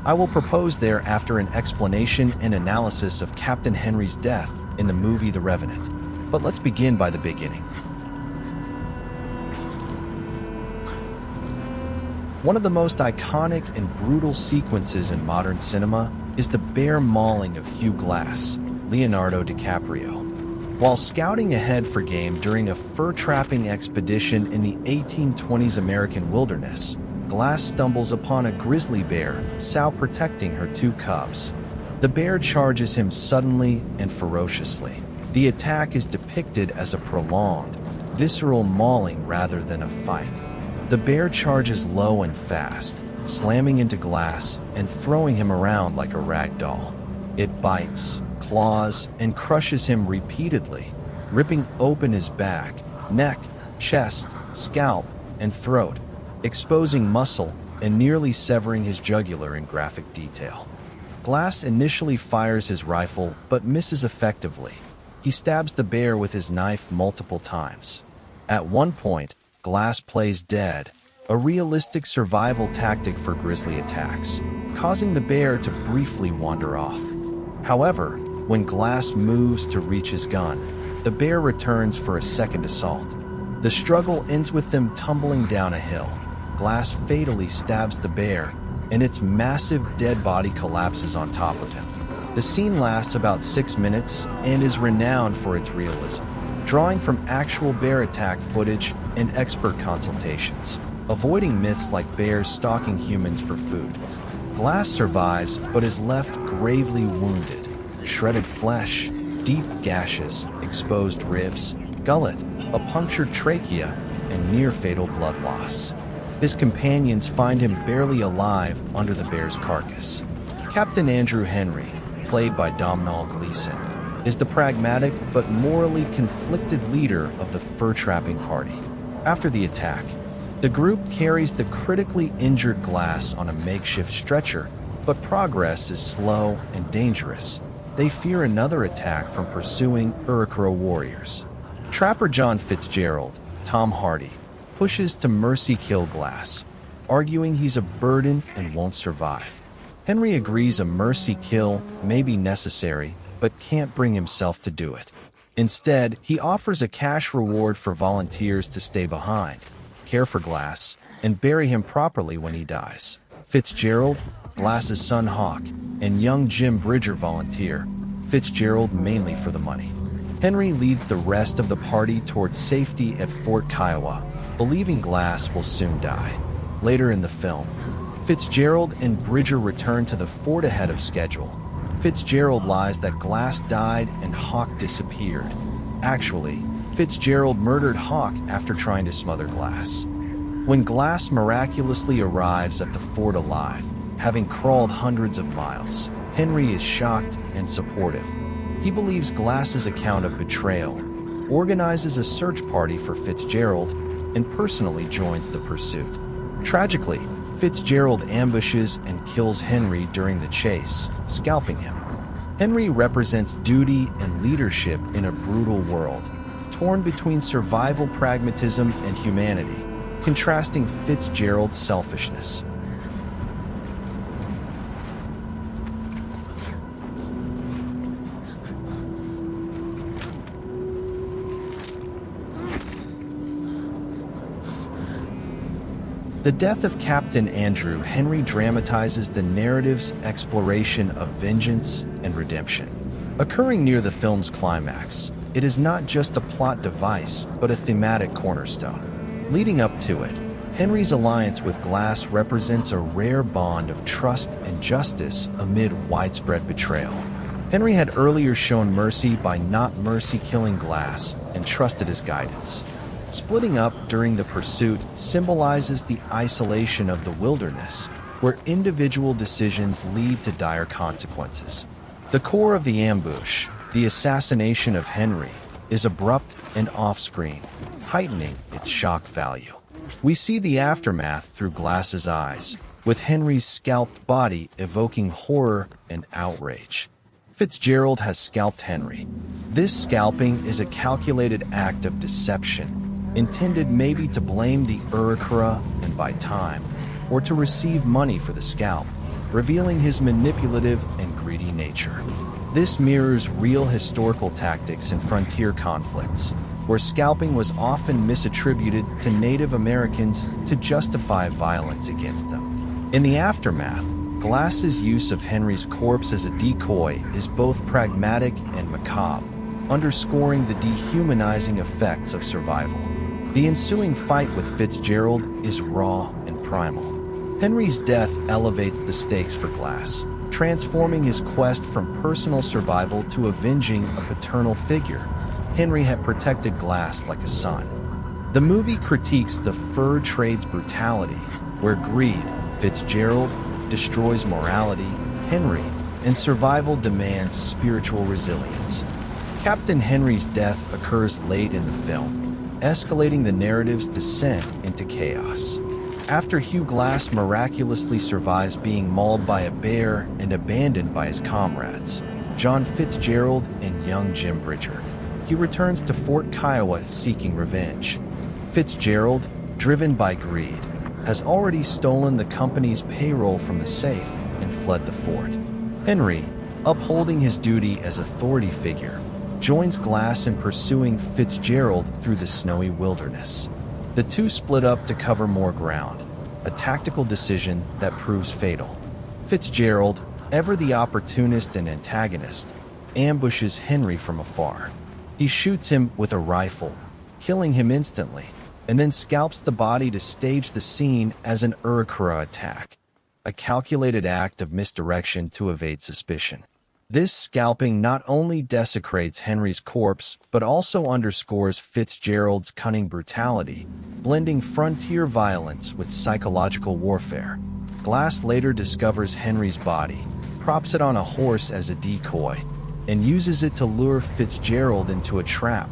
I will propose there after an explanation and analysis of Captain Henry's death in the movie The Revenant. But let's begin by the beginning. One of the most iconic and brutal sequences in modern cinema is the bear mauling of Hugh Glass, Leonardo DiCaprio. While scouting ahead for game during a fur-trapping expedition in the 1820s American wilderness, Glass stumbles upon a grizzly bear, sow protecting her two cubs. The bear charges him suddenly and ferociously. The attack is depicted as a prolonged, visceral mauling rather than a fight. The bear charges low and fast, slamming into Glass and throwing him around like a rag doll. It bites, claws, and crushes him repeatedly, ripping open his back, neck, chest, scalp, and throat, exposing muscle and nearly severing his jugular in graphic detail. Glass initially fires his rifle but misses effectively. He stabs the bear with his knife multiple times. At one point, Glass plays dead, a realistic survival tactic for grizzly attacks, causing the bear to briefly wander off. However, when Glass moves to reach his gun, the bear returns for a second assault. The struggle ends with them tumbling down a hill. Glass fatally stabs the bear, and its massive dead body collapses on top of him. The scene lasts about 6 minutes and is renowned for its realism, drawing from actual bear attack footage and expert consultations, avoiding myths like bears stalking humans for food. Glass survives but is left gravely wounded. Shredded flesh, deep gashes, exposed ribs, gullet, a punctured trachea, and near-fatal blood loss. His companions find him barely alive under the bear's carcass. Captain Andrew Henry, played by Domhnall Gleeson, is the pragmatic but morally conflicted leader of the fur-trapping party. After the attack, the group carries the critically injured Glass on a makeshift stretcher, but progress is slow and dangerous. They fear another attack from pursuing Iroquois warriors. Trapper John Fitzgerald, Tom Hardy, pushes to mercy kill Glass, arguing he's a burden and won't survive. Henry agrees a mercy kill may be necessary, but can't bring himself to do it. Instead, he offers a cash reward for volunteers to stay behind, care for Glass, and bury him properly when he dies. Fitzgerald, Glass's son Hawk, and young Jim Bridger volunteer, Fitzgerald mainly for the money. Henry leads the rest of the party towards safety at Fort Kiowa, believing Glass will soon die. Later in the film, Fitzgerald and Bridger return to the fort ahead of schedule. Fitzgerald lies that Glass died and Hawk disappeared. Actually, Fitzgerald murdered Hawk after trying to smother Glass. When Glass miraculously arrives at the fort alive, having crawled hundreds of miles, Henry is shocked and supportive. He believes Glass's account of betrayal, organizes a search party for Fitzgerald, and personally joins the pursuit. Tragically, Fitzgerald ambushes and kills Henry during the chase, scalping him. Henry represents duty and leadership in a brutal world, torn between survival pragmatism and humanity, contrasting Fitzgerald's selfishness. The death of Captain Andrew Henry dramatizes the narrative's exploration of vengeance and redemption. Occurring near the film's climax, it is not just a plot device, but a thematic cornerstone. Leading up to it, Henry's alliance with Glass represents a rare bond of trust and justice amid widespread betrayal. Henry had earlier shown mercy by not mercy-killing Glass and trusted his guidance. Splitting up during the pursuit symbolizes the isolation of the wilderness, where individual decisions lead to dire consequences. The core of the ambush, the assassination of Henry, is abrupt and off-screen, heightening its shock value. We see the aftermath through Glass's eyes, with Henry's scalped body evoking horror and outrage. Fitzgerald has scalped Henry. This scalping is a calculated act of deception, intended maybe to blame the Iroquois and buy time, or to receive money for the scalp. revealing his manipulative and greedy nature. This mirrors real historical tactics in frontier conflicts, where scalping was often misattributed to Native Americans to justify violence against them. In the aftermath, Glass's use of Henry's corpse as a decoy is both pragmatic and macabre, underscoring the dehumanizing effects of survival. The ensuing fight with Fitzgerald is raw and primal. Henry's death elevates the stakes for Glass, transforming his quest from personal survival to avenging a paternal figure. Henry had protected Glass like a son. The movie critiques the fur trade's brutality, where greed, Fitzgerald, destroys morality, Henry, and survival demands spiritual resilience. Captain Henry's death occurs late in the film, escalating the narrative's descent into chaos. After Hugh Glass miraculously survives being mauled by a bear and abandoned by his comrades, John Fitzgerald and young Jim Bridger, he returns to Fort Kiowa seeking revenge. Fitzgerald, driven by greed, has already stolen the company's payroll from the safe and fled the fort. Henry, upholding his duty as authority figure, joins Glass in pursuing Fitzgerald through the snowy wilderness. The two split up to cover more ground, a tactical decision that proves fatal. Fitzgerald, ever the opportunist and antagonist, ambushes Henry from afar. He shoots him with a rifle, killing him instantly, and then scalps the body to stage the scene as an Urakura attack, a calculated act of misdirection to evade suspicion. This scalping not only desecrates Henry's corpse, but also underscores Fitzgerald's cunning brutality, blending frontier violence with psychological warfare. Glass later discovers Henry's body, props it on a horse as a decoy, and uses it to lure Fitzgerald into a trap,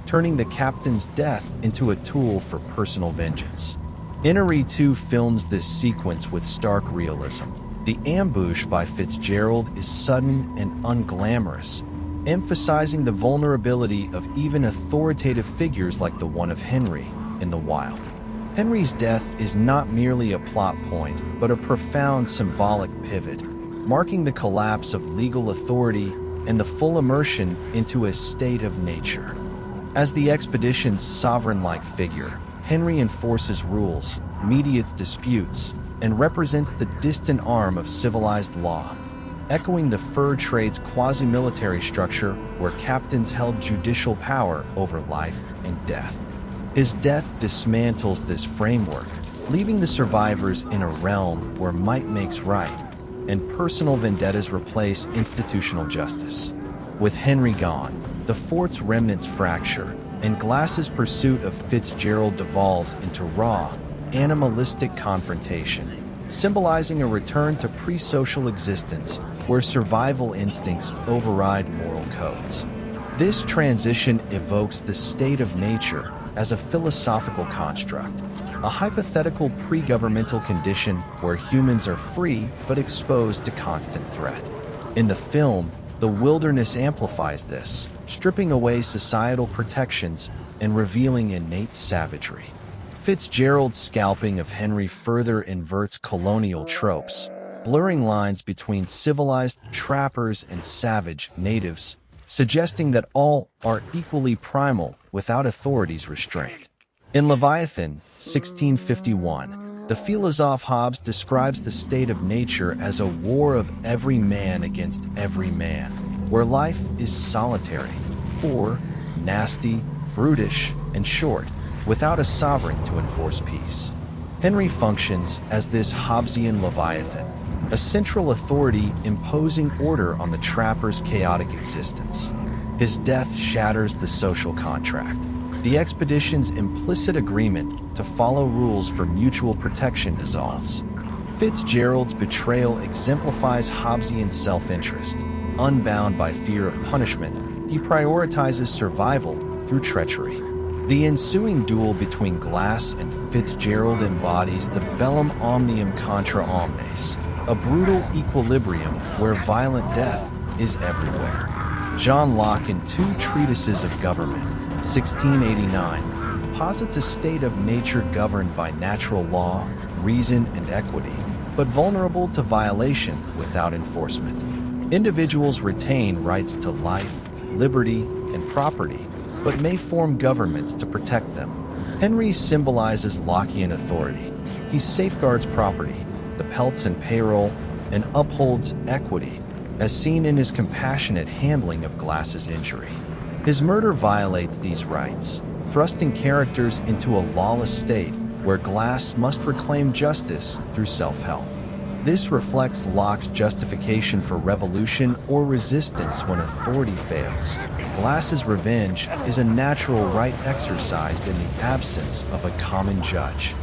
turning the captain's death into a tool for personal vengeance. Iñárritu films this sequence with stark realism. The ambush by Fitzgerald is sudden and unglamorous, emphasizing the vulnerability of even authoritative figures like the one of Henry in the wild. Henry's death is not merely a plot point, but a profound symbolic pivot, marking the collapse of legal authority and the full immersion into a state of nature. As the expedition's sovereign-like figure, Henry enforces rules, mediates disputes, and represents the distant arm of civilized law, echoing the fur trade's quasi-military structure where captains held judicial power over life and death. His death dismantles this framework, leaving the survivors in a realm where might makes right, and personal vendettas replace institutional justice. With Henry gone, the fort's remnants fracture, and Glass's pursuit of Fitzgerald devolves into raw, animalistic confrontation, symbolizing a return to pre-social existence where survival instincts override moral codes. This transition evokes the state of nature as a philosophical construct, a hypothetical pre-governmental condition where humans are free but exposed to constant threat. In the film, the wilderness amplifies this, stripping away societal protections and revealing innate savagery. Fitzgerald's scalping of Henry further inverts colonial tropes, blurring lines between civilized trappers and savage natives, suggesting that all are equally primal without authority's restraint. In Leviathan, 1651, the philosopher Hobbes describes the state of nature as a war of every man against every man, where life is solitary, poor, nasty, brutish, and short, without a sovereign to enforce peace. Henry functions as this Hobbesian Leviathan, a central authority imposing order on the trapper's chaotic existence. His death shatters the social contract. The expedition's implicit agreement to follow rules for mutual protection dissolves. Fitzgerald's betrayal exemplifies Hobbesian self-interest. Unbound by fear of punishment, he prioritizes survival through treachery. The ensuing duel between Glass and Fitzgerald embodies the bellum omnium contra omnes, a brutal equilibrium where violent death is everywhere. John Locke, in Two Treatises of Government, 1689, posits a state of nature governed by natural law, reason, and equity, but vulnerable to violation without enforcement. Individuals retain rights to life, liberty, and property, but may form governments to protect them. Henry symbolizes Lockean authority. He safeguards property, the pelts and payroll, and upholds equity, as seen in his compassionate handling of Glass's injury. His murder violates these rights, thrusting characters into a lawless state where Glass must reclaim justice through self-help. This reflects Locke's justification for revolution or resistance when authority fails. Glass's revenge is a natural right exercised in the absence of a common judge.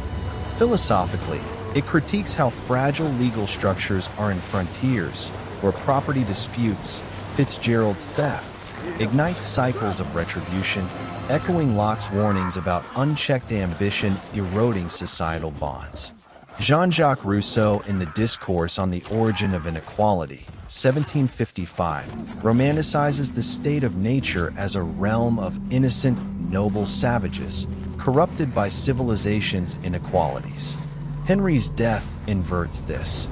Philosophically, it critiques how fragile legal structures are in frontiers, where property disputes, Fitzgerald's theft, ignite cycles of retribution, echoing Locke's warnings about unchecked ambition eroding societal bonds. Jean-Jacques Rousseau, in the Discourse on the Origin of Inequality, 1755, romanticizes the state of nature as a realm of innocent, noble savages, corrupted by civilization's inequalities. Henry's death inverts this.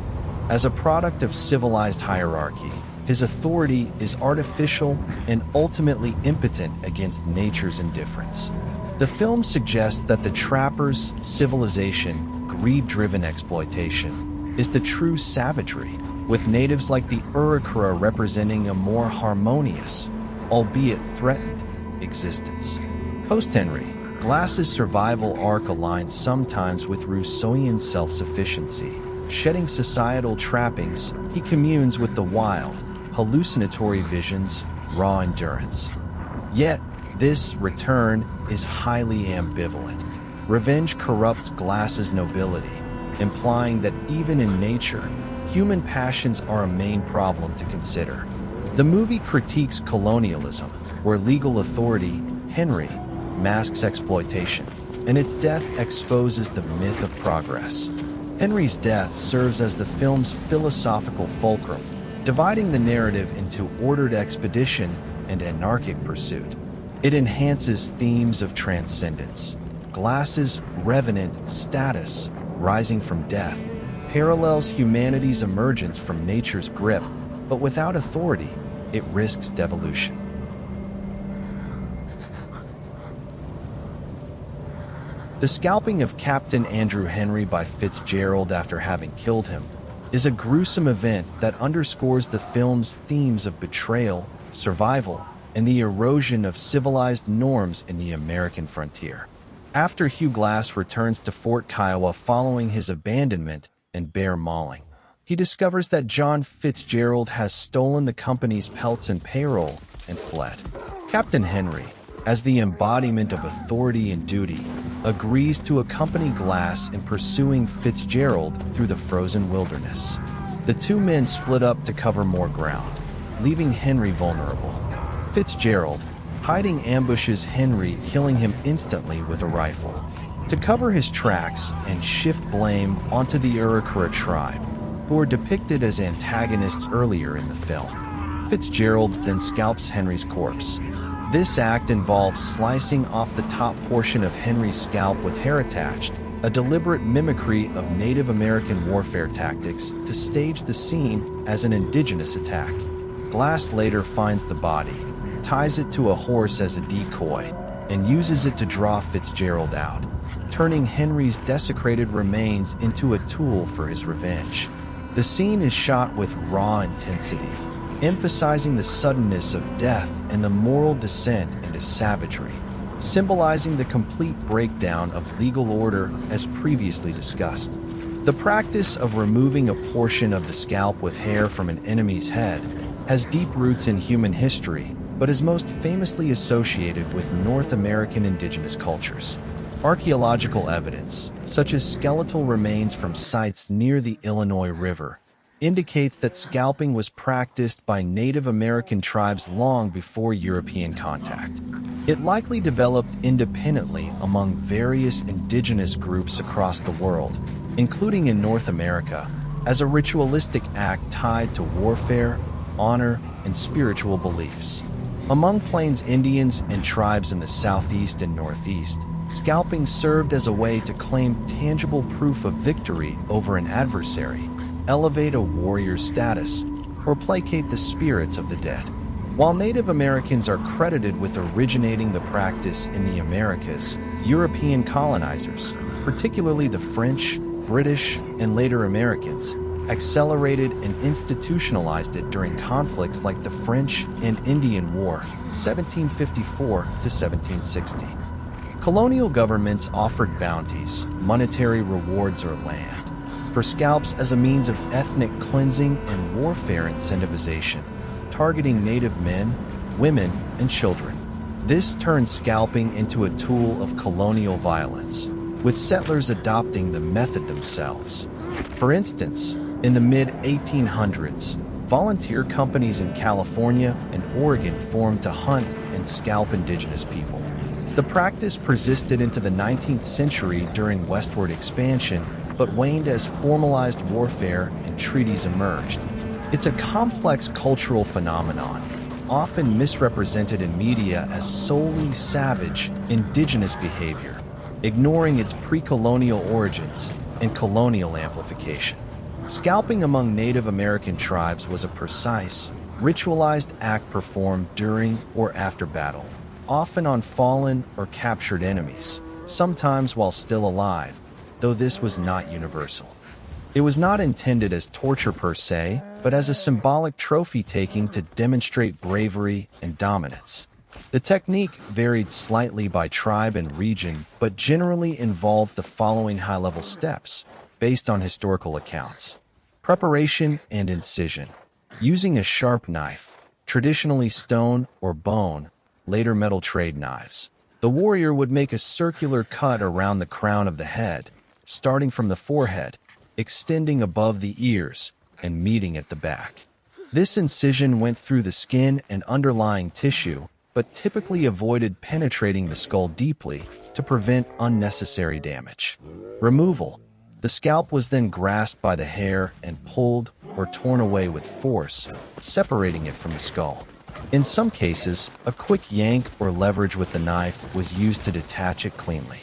As a product of civilized hierarchy, his authority is artificial and ultimately impotent against nature's indifference. The film suggests that the trapper's civilization, greed-driven exploitation, is the true savagery, with natives like the Arikara representing a more harmonious, albeit threatened, existence. Post-Henry, Glass's survival arc aligns sometimes with Rousseauian self-sufficiency. Shedding societal trappings, he communes with the wild, hallucinatory visions, raw endurance. Yet, this return is highly ambivalent. Revenge corrupts Glass's nobility, implying that even in nature, human passions are a main problem to consider. The movie critiques colonialism, where legal authority, Henry, masks exploitation, and its death exposes the myth of progress. Henry's death serves as the film's philosophical fulcrum, dividing the narrative into ordered expedition and anarchic pursuit. It enhances themes of transcendence. Glass's revenant status, rising from death, parallels humanity's emergence from nature's grip, but without authority, it risks devolution. The scalping of Captain Andrew Henry by Fitzgerald after having killed him is a gruesome event that underscores the film's themes of betrayal, survival, and the erosion of civilized norms in the American frontier. After Hugh Glass returns to Fort Kiowa following his abandonment and bear mauling, he discovers that John Fitzgerald has stolen the company's pelts and payroll and fled. Captain Henry, as the embodiment of authority and duty, agrees to accompany Glass in pursuing Fitzgerald through the frozen wilderness. The two men split up to cover more ground, leaving Henry vulnerable. Fitzgerald, hiding, ambushes Henry, killing him instantly with a rifle. To cover his tracks and shift blame onto the Arikara tribe, who are depicted as antagonists earlier in the film, Fitzgerald then scalps Henry's corpse. This act involves slicing off the top portion of Henry's scalp with hair attached, a deliberate mimicry of Native American warfare tactics to stage the scene as an indigenous attack. Glass later finds the body, ties it to a horse as a decoy, and uses it to draw Fitzgerald out, turning Henry's desecrated remains into a tool for his revenge. The scene is shot with raw intensity, emphasizing the suddenness of death and the moral descent into savagery, symbolizing the complete breakdown of legal order as previously discussed. The practice of removing a portion of the scalp with hair from an enemy's head has deep roots in human history, but is most famously associated with North American indigenous cultures. Archaeological evidence, such as skeletal remains from sites near the Illinois River, indicates that scalping was practiced by Native American tribes long before European contact. It likely developed independently among various indigenous groups across the world, including in North America, as a ritualistic act tied to warfare, honor, and spiritual beliefs. Among Plains Indians and tribes in the Southeast and Northeast, scalping served as a way to claim tangible proof of victory over an adversary, elevate a warrior's status, or placate the spirits of the dead. While Native Americans are credited with originating the practice in the Americas, European colonizers, particularly the French, British, and later Americans, accelerated and institutionalized it during conflicts like the French and Indian War, 1754 to 1760. Colonial governments offered bounties, monetary rewards, or land for scalps as a means of ethnic cleansing and warfare incentivization, targeting Native men, women, and children. This turned scalping into a tool of colonial violence, with settlers adopting the method themselves. For instance, in the mid-1800s, volunteer companies in California and Oregon formed to hunt and scalp indigenous people. The practice persisted into the 19th century during westward expansion, but waned as formalized warfare and treaties emerged. It's a complex cultural phenomenon, often misrepresented in media as solely savage, indigenous behavior, ignoring its pre-colonial origins and colonial amplification. Scalping among Native American tribes was a precise, ritualized act performed during or after battle, often on fallen or captured enemies, sometimes while still alive, though this was not universal. It was not intended as torture per se, but as a symbolic trophy-taking to demonstrate bravery and dominance. The technique varied slightly by tribe and region, but generally involved the following high-level steps, based on historical accounts. Preparation and incision. Using a sharp knife, traditionally stone or bone, later metal trade knives, the warrior would make a circular cut around the crown of the head, starting from the forehead, extending above the ears, and meeting at the back. This incision went through the skin and underlying tissue, but typically avoided penetrating the skull deeply to prevent unnecessary damage. Removal. The scalp was then grasped by the hair and pulled or torn away with force, separating it from the skull. In some cases, a quick yank or leverage with the knife was used to detach it cleanly.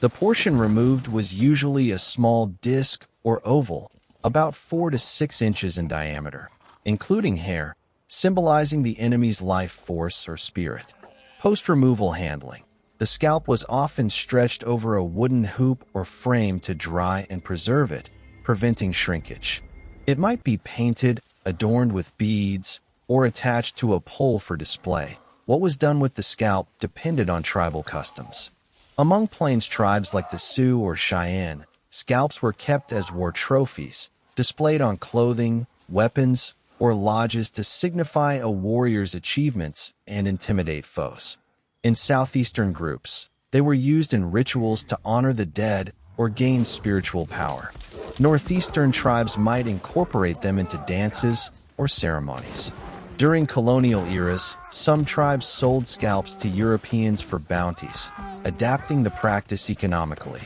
The portion removed was usually a small disc or oval, about 4 to 6 inches in diameter, including hair, symbolizing the enemy's life force or spirit. Post-removal handling. The scalp was often stretched over a wooden hoop or frame to dry and preserve it, preventing shrinkage. It might be painted, adorned with beads, or attached to a pole for display. What was done with the scalp depended on tribal customs. Among Plains tribes like the Sioux or Cheyenne, scalps were kept as war trophies, displayed on clothing, weapons, or lodges to signify a warrior's achievements and intimidate foes. In southeastern groups, they were used in rituals to honor the dead or gain spiritual power. Northeastern tribes might incorporate them into dances or ceremonies. During colonial eras, some tribes sold scalps to Europeans for bounties, adapting the practice economically.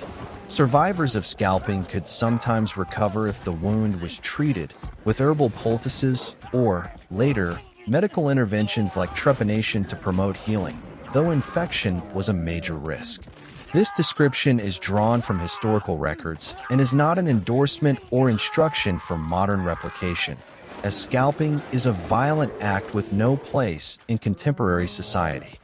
Survivors of scalping could sometimes recover if the wound was treated with herbal poultices or, later, medical interventions like trepanation to promote healing, though infection was a major risk. This description is drawn from historical records and is not an endorsement or instruction for modern replication, as scalping is a violent act with no place in contemporary society.